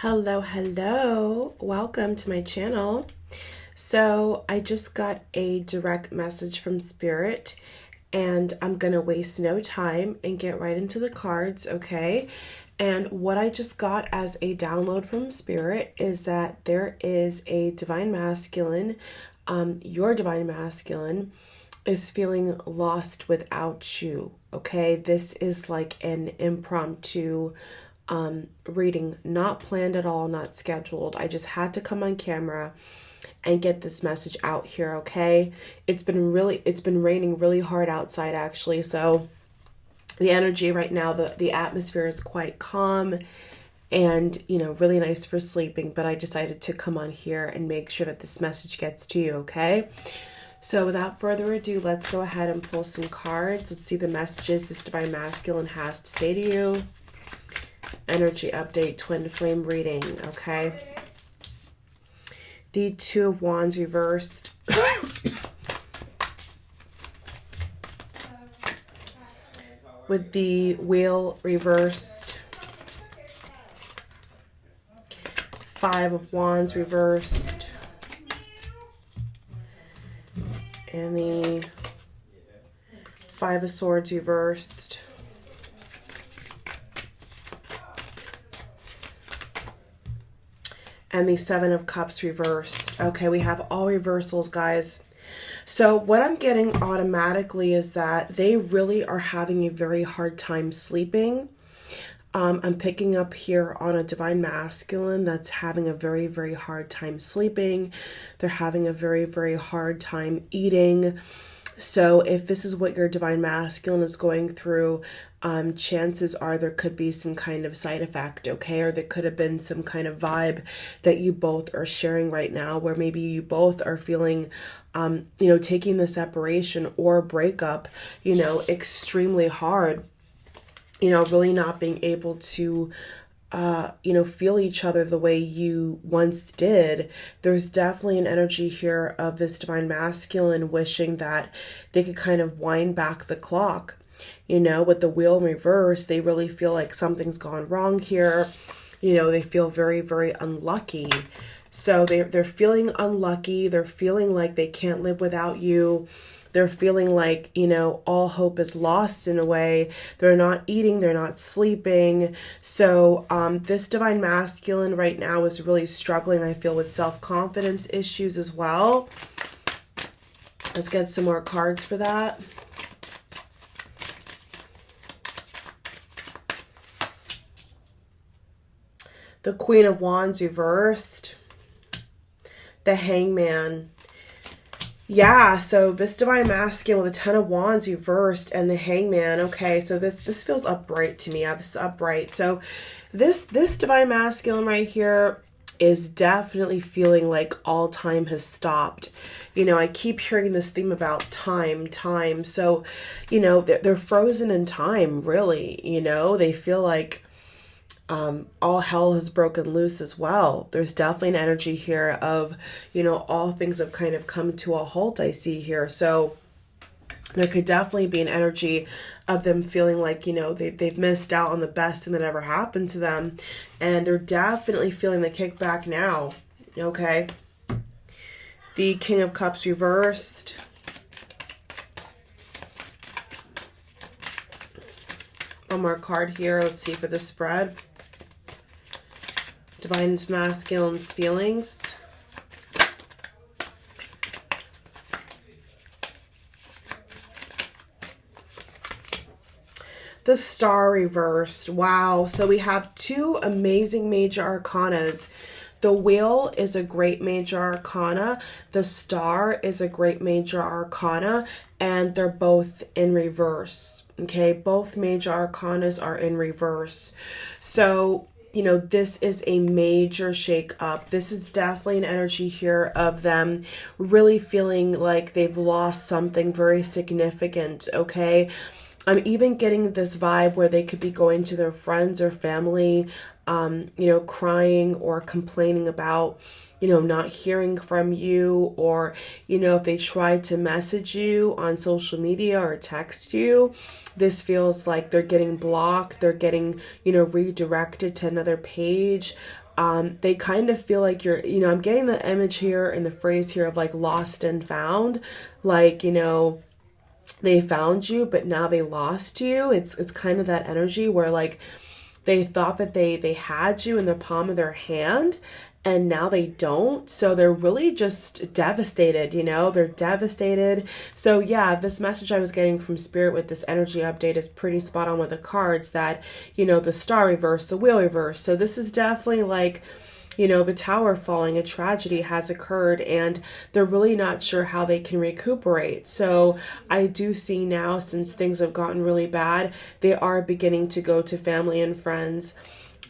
Hello, welcome to my channel. So I just got a direct message from Spirit and I'm gonna waste no time and get right into the cards, okay? And what I just got as a download from Spirit is that there is a divine masculine, your divine masculine is feeling lost without you, okay? This is like an impromptu reading, not planned at all, not scheduled. I just had to come on camera and get this message out here, okay? It's been raining really hard outside actually, so the energy right now, the atmosphere is quite calm and, you know, really nice for sleeping, but I decided to come on here and make sure that this message gets to you, okay? So without further ado, let's go ahead and pull some cards. Let's see the messages this divine masculine has to say to you. Energy update, twin flame reading, okay? The Two of Wands reversed. With the Wheel reversed. Five of Wands reversed. And the Five of Swords reversed. And the Seven of Cups reversed. Okay, we have all reversals, guys. So what I'm getting automatically is that they really are having a very hard time sleeping. I'm picking up here on a divine masculine that's having a very, very hard time sleeping. They're having a very, very hard time eating. So if this is what your divine masculine is going through, chances are there could be some kind of side effect, okay? Or there could have been some kind of vibe that you both are sharing right now where maybe you both are feeling, taking the separation or breakup, extremely hard, really not being able to feel each other the way you once did. There's definitely an energy here of this divine masculine wishing that they could kind of wind back the clock. With the Wheel in reverse, they really feel like something's gone wrong here. They feel very, very unlucky. So they're feeling unlucky. They're feeling like they can't live without you. They're feeling like, all hope is lost in a way. They're not eating, they're not sleeping. So this divine masculine right now is really struggling, I feel, with self-confidence issues as well. Let's get some more cards for that. The Queen of Wands reversed. The Hangman. Yeah, so this divine masculine with the Ten of Wands reversed and the Hangman. Okay, so this feels upright to me. This upright. So this divine masculine right here is definitely feeling like all time has stopped. I keep hearing this theme about time. So, they're frozen in time, really. They feel like all hell has broken loose as well. There's definitely an energy here of, all things have kind of come to a halt, I see here. So there could definitely be an energy of them feeling like, they've missed out on the best thing that ever happened to them. And they're definitely feeling the kickback now. Okay. The King of Cups reversed. One more card here. Let's see for the spread. Divine masculine's feelings. The Star reversed. Wow. So we have two amazing major arcanas. The Wheel is a great major arcana. The Star is a great major arcana. And they're both in reverse. Okay. Both major arcanas are in reverse. So this is a major shake up. This is definitely an energy here of them really feeling like they've lost something very significant, okay? I'm even getting this vibe where they could be going to their friends or family crying or complaining about, not hearing from you, or, if they tried to message you on social media or text you, this feels like they're getting blocked, they're getting, redirected to another page. They kind of feel like you're, I'm getting the image here and the phrase here of like lost and found, like, they found you, but now they lost you. It's kind of that energy where like they thought that they had you in the palm of their hand, and now they don't. So they're really just devastated, they're devastated. So yeah, this message I was getting from Spirit with this energy update is pretty spot on with the cards that, the star reverse, the wheel reverse. So this is definitely like, the tower falling, a tragedy has occurred, and they're really not sure how they can recuperate. So I do see now, since things have gotten really bad, they are beginning to go to family and friends,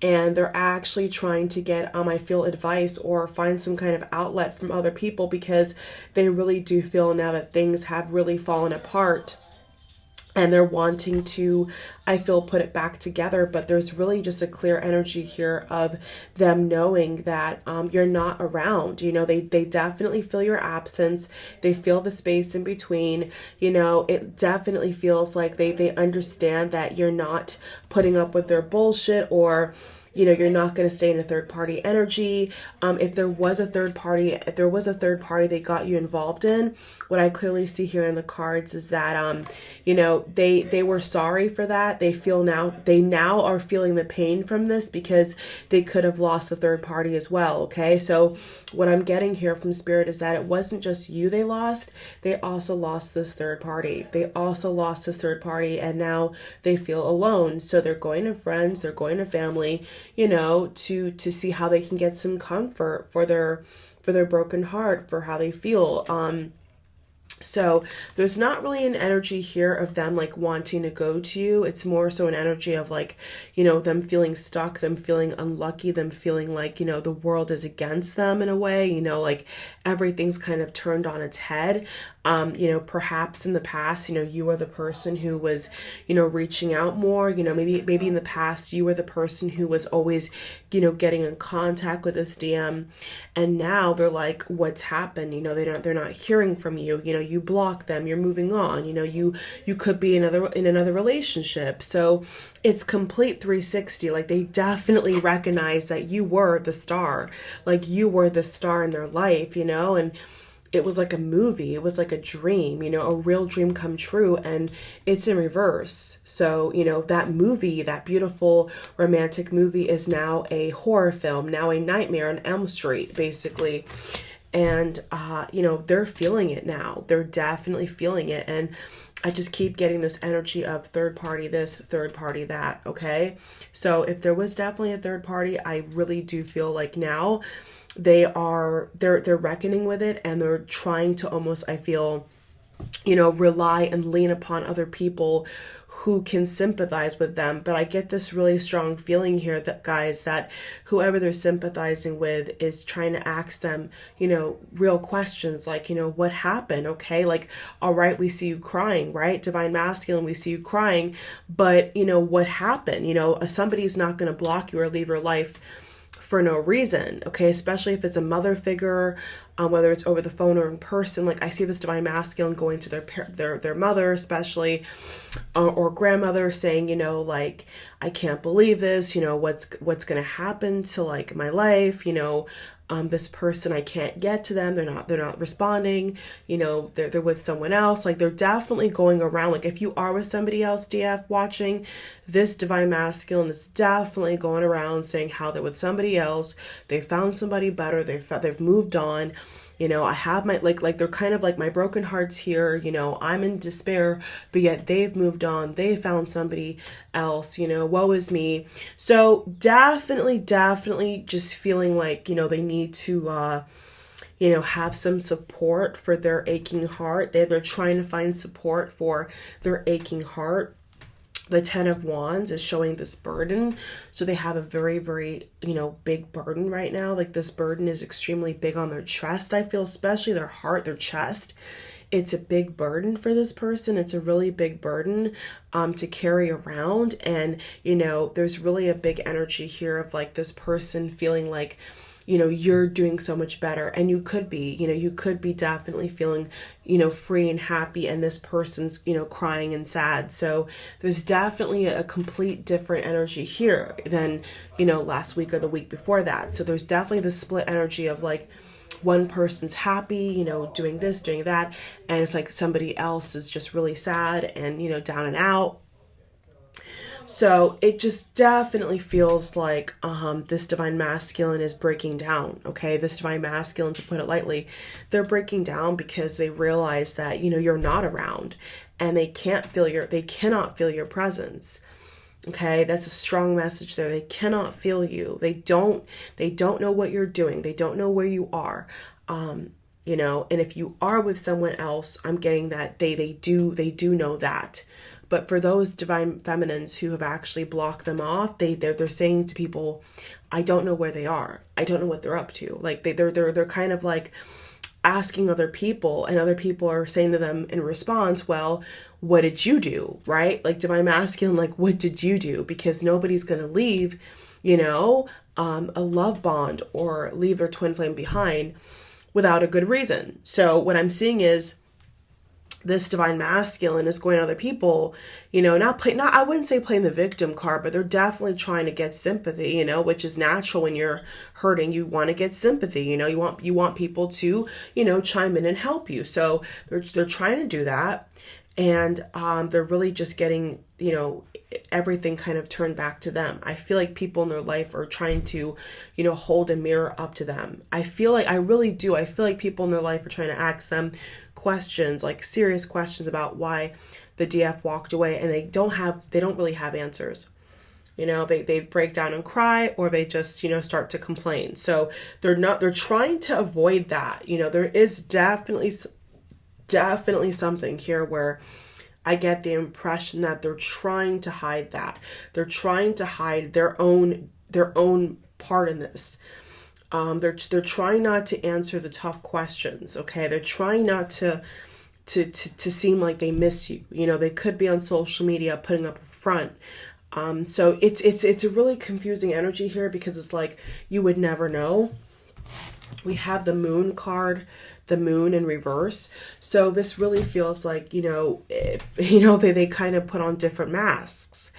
and they're actually trying to get, I feel, advice or find some kind of outlet from other people, because they really do feel now that things have really fallen apart. And they're wanting to, I feel, put it back together. But there's really just a clear energy here of them knowing that you're not around. They definitely feel your absence. They feel the space in between. It definitely feels like they understand that you're not putting up with their bullshit, or you're not going to stay in a third party energy. If there was a third party they got you involved in, what I clearly see here in the cards is that, they were sorry for that. They now are feeling the pain from this, because they could have lost the third party as well. Okay. So what I'm getting here from Spirit is that it wasn't just you they lost. They also lost this third party. And now they feel alone. So they're going to friends, they're going to family, to see how they can get some comfort for their broken heart, for how they feel. So there's not really an energy here of them like wanting to go to you. It's more so an energy of like, them feeling stuck, them feeling unlucky, them feeling like, the world is against them in a way, like everything's kind of turned on its head. Perhaps in the past, you were the person who was, reaching out more, maybe in the past you were the person who was always, getting in contact with this DM, and now they're like, what's happened? They're not hearing from you, you block them, you're moving on, you could be in another relationship. So it's complete 360. Like they definitely recognize that you were the star, in their life, and it was like a movie. It was like a dream, a real dream come true, and it's in reverse. So, that movie, that beautiful romantic movie, is now a horror film, now a nightmare on Elm Street, basically. And, they're feeling it now. They're definitely feeling it. And I just keep getting this energy of third party this, third party that, okay? So if there was definitely a third party, I really do feel like now they're reckoning with it, and they're trying to almost, I feel, rely and lean upon other people who can sympathize with them. But I get this really strong feeling here that, guys, that whoever they're sympathizing with is trying to ask them, real questions like, what happened? Okay. Like, all right, we see you crying, right? Divine Masculine, we see you crying, but what happened? Somebody's not going to block you or leave your life for no reason, okay? Especially if it's a mother figure, whether it's over the phone or in person. Like I see this Divine Masculine going to their mother, especially, or grandmother, saying, like, I can't believe this. What's gonna happen to like my life? This person, I can't get to them. They're not responding. They're with someone else. Like they're definitely going around. Like if you are with somebody else, DF watching, this Divine Masculine is definitely going around saying how they're with somebody else. They found somebody better. They've moved on. I have my, like they're kind of like my broken heart's here, I'm in despair, but yet they've moved on. They found somebody else, woe is me. So definitely just feeling like, they need to, have some support for their aching heart. They're trying to find support for their aching heart. The Ten of Wands is showing this burden. So they have a very, very, big burden right now. Like this burden is extremely big on their chest, I feel, especially their heart, their chest. it's a big burden for this person. It's a really big burden to carry around. And, you know, there's really a big energy here of like this person feeling like, you know, you're doing so much better. And you could be, you know, you could be definitely feeling, you know, free and happy, and this person's, you know, crying and sad. So there's definitely a complete different energy here than, you know, last week or the week before that. So there's definitely the split energy of like, one person's happy, you know, doing this, doing that, and it's like somebody else is just really sad and, you know, down and out. So it just definitely feels like this divine masculine is breaking down, okay? This divine masculine, to put it lightly, they're breaking down because they realize that, you know, you're not around, and they cannot feel your presence. Okay, that's a strong message there. They cannot feel you. They don't know what you're doing. They don't know where you are. You know, and if you are with someone else, I'm getting that they do know that. But for those divine feminines who have actually blocked them off, they're saying to people, I don't know where they are. I don't know what they're up to. Like they're kind of like asking other people, and other people are saying to them in response, well, what did you do? Right? Like divine masculine, like, what did you do? Because nobody's going to leave, you know, a love bond or leave their twin flame behind without a good reason. So what I'm seeing is this divine masculine is going to other people, you know, I wouldn't say playing the victim card, but they're definitely trying to get sympathy, you know, which is natural when you're hurting. You want to get sympathy, you know, you want people to, you know, chime in and help you. So they're trying to do that. And they're really just getting, you know, everything kind of turned back to them. I feel like people in their life are trying to, you know, hold a mirror up to them. I really do. I feel like people in their life are trying to ask them questions, like serious questions about why the DF walked away, and they don't really have answers. You know, they break down and cry, or they just, you know, start to complain. So they're trying to avoid that. You know, there is definitely something here where I get the impression that they're trying to hide that. They're trying to hide their own part in this. They're trying not to answer the tough questions, okay? They're trying not to seem like they miss you. You know, they could be on social media putting up a front. So it's a really confusing energy here, because it's like you would never know. We have the moon card, the moon in reverse. So this really feels like, you know, they kind of put on different masks.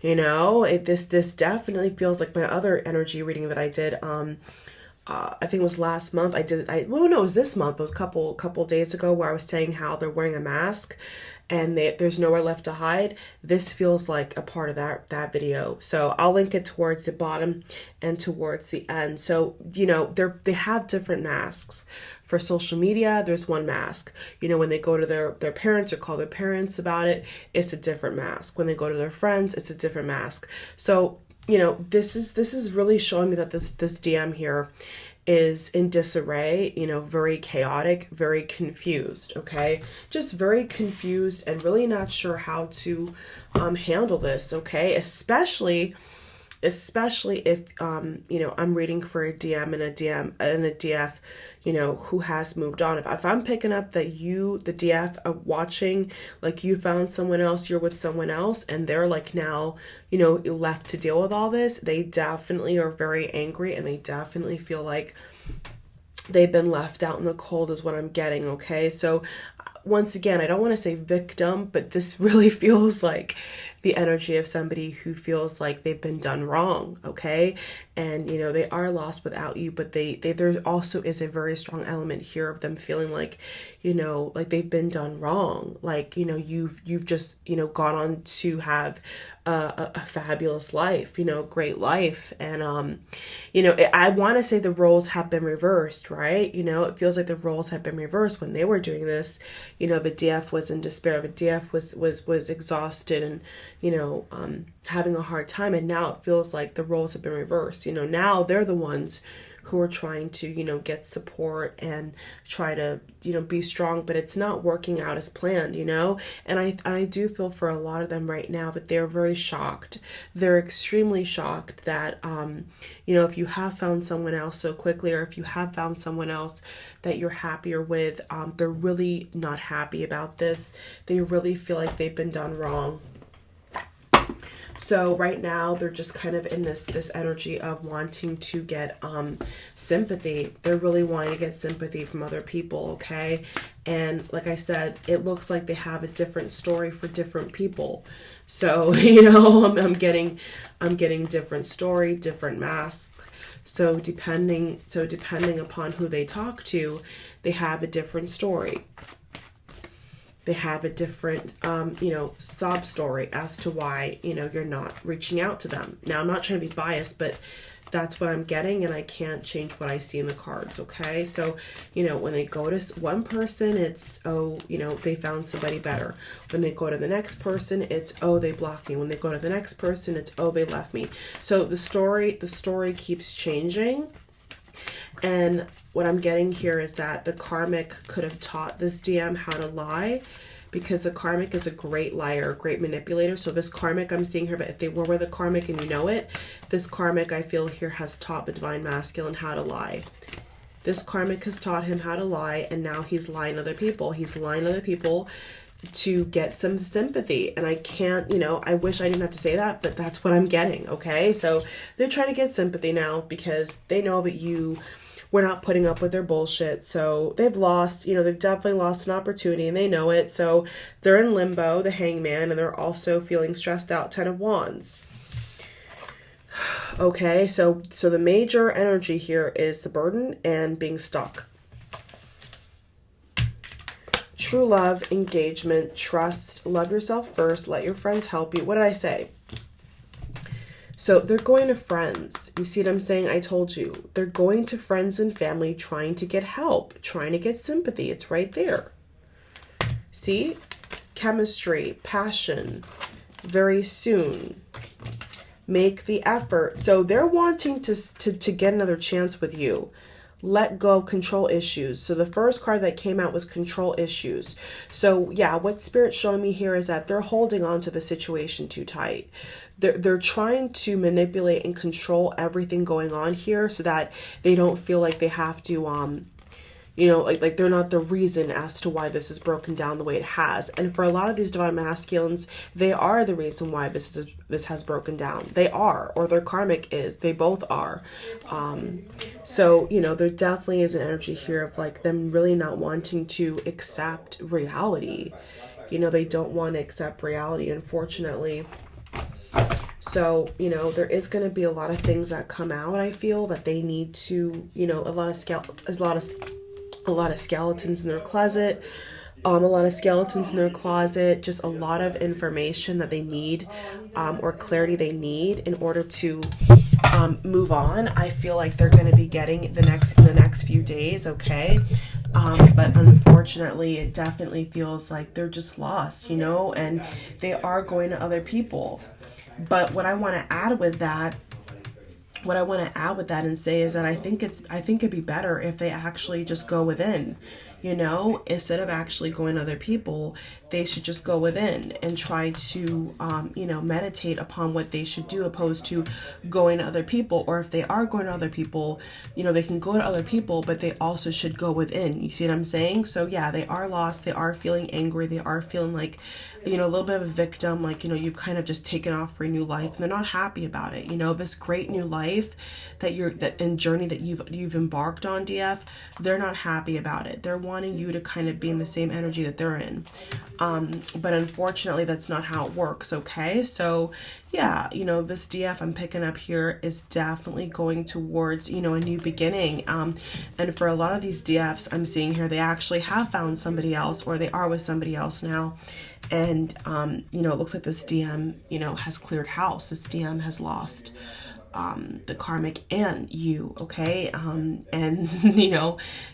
You know, this definitely feels like my other energy reading that I did. I think it was last month. It was this month. It was a couple days ago, where I was saying how they're wearing a mask and there's nowhere left to hide. This feels like a part of that video. So I'll link it towards the bottom and towards the end. So, you know, they have different masks. For social media, there's one mask. You know, when they go to their parents or call their parents about it, it's a different mask. When they go to their friends, it's a different mask. So, you know, this is really showing me that this DM here is in disarray, you know, very chaotic, very confused, okay? Just very confused and really not sure how to handle this, okay? Especially if you know, I'm reading for a DM and a DF, you know, who has moved on. If I'm picking up that you, the DF, are watching, like you found someone else, you're with someone else, and they're like now, you know, left to deal with all this, they definitely are very angry, and they definitely feel like they've been left out in the cold is what I'm getting, okay? So once again, I don't want to say victim, but this really feels like the energy of somebody who feels like they've been done wrong, okay? And, you know, they are lost without you, but there also is a very strong element here of them feeling like, you know, like they've been done wrong. Like, you know, you've just, you know, gone on to have a fabulous life, you know, great life. And, you know, I want to say the roles have been reversed, right? You know, it feels like the roles have been reversed when they were doing this. You know, the DF was in despair. The DF was exhausted and, having a hard time. And now it feels like the roles have been reversed. Now they're the ones who are trying to, get support and try to, be strong, but it's not working out as planned, And I do feel for a lot of them right now that they're very shocked. They're extremely shocked that, if you have found someone else so quickly, or if you have found someone else that you're happier with, they're really not happy about this. They really feel like they've been done wrong. So right now they're just kind of in this energy of wanting to get sympathy. They're really wanting to get sympathy from other people, okay? And like I said, it looks like they have a different story for different people. So, I'm getting different story, different masks. So depending upon who they talk to, they have a different story. They have a different, sob story as to why, you're not reaching out to them. Now, I'm not trying to be biased, but that's what I'm getting, and I can't change what I see in the cards, okay? So, when they go to one person, it's, they found somebody better. When they go to the next person, it's, they blocked me. When they go to the next person, it's, they left me. So the story keeps changing. And what I'm getting here is that the Karmic could have taught this DM how to lie, because the Karmic is a great liar, a great manipulator. So this Karmic I'm seeing here, but if they were with a Karmic and it, this Karmic I feel here has taught the Divine Masculine how to lie. This Karmic has taught him how to lie, and now he's lying to other people. He's lying to other people to get some sympathy. And I can't, I wish I didn't have to say that, but that's what I'm getting, okay? So they're trying to get sympathy now because they know that we're not putting up with their bullshit. So they've lost, they've definitely lost an opportunity, and they know it. So they're in limbo, the Hangman, and they're also feeling stressed out, Ten of Wands. Okay, so the major energy here is the burden and being stuck. True love, engagement, trust, love yourself first, let your friends help you. What did I say? So they're going to friends. You see what I'm saying? I told you. They're going to friends and family trying to get help, trying to get sympathy. It's right there. See? Chemistry, passion, very soon. Make the effort. So they're wanting to get another chance with you. Let go of control issues. So the first card that came out was control issues. So yeah, what Spirit's showing me here is that they're holding on to the situation too tight. They're trying to manipulate and control everything going on here so that they don't feel like they have to, like they're not the reason as to why this is broken down the way it has. And for a lot of these Divine Masculines, they are the reason why this has broken down. They are, or their Karmic is. They both are. So, there definitely is an energy here of like them really not wanting to accept reality. They don't want to accept reality, unfortunately. So, there is going to be a lot of things that come out, I feel, that they need to, a lot of skeletons in their closet, just a lot of information that they need, or clarity they need in order to move on. I feel like they're going to be getting in the next few days, okay? But unfortunately, it definitely feels like they're just lost, and they are going to other people. But what I want to add with that and say is that I think it'd be better if they actually just go within, instead of actually going to other people. They should just go within and try to, meditate upon what they should do, opposed to going to other people. Or if they are going to other people, they can go to other people, but they also should go within. You see what I'm saying? So yeah, they are lost. They are feeling angry. They are feeling like, a little bit of a victim, like, you've kind of just taken off for a new life, and they're not happy about it. This great new life and journey that you've embarked on, DF, they're not happy about it. They're wanting you to kind of be in the same energy that they're in. But unfortunately, that's not how it works, okay? So yeah, this DF I'm picking up here is definitely going towards, a new beginning. And for a lot of these DFs I'm seeing here, they actually have found somebody else, or they are with somebody else now. And, it looks like this DM, has cleared house. This DM has lost the Karmic and you, okay? And,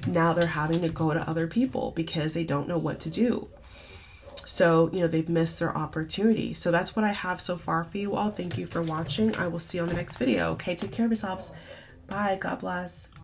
now they're having to go to other people because they don't know what to do. So, you know, they've missed their opportunity. So that's what I have so far for you all. Thank you for watching. I will see you on the next video. Okay, take care of yourselves. Bye. God bless.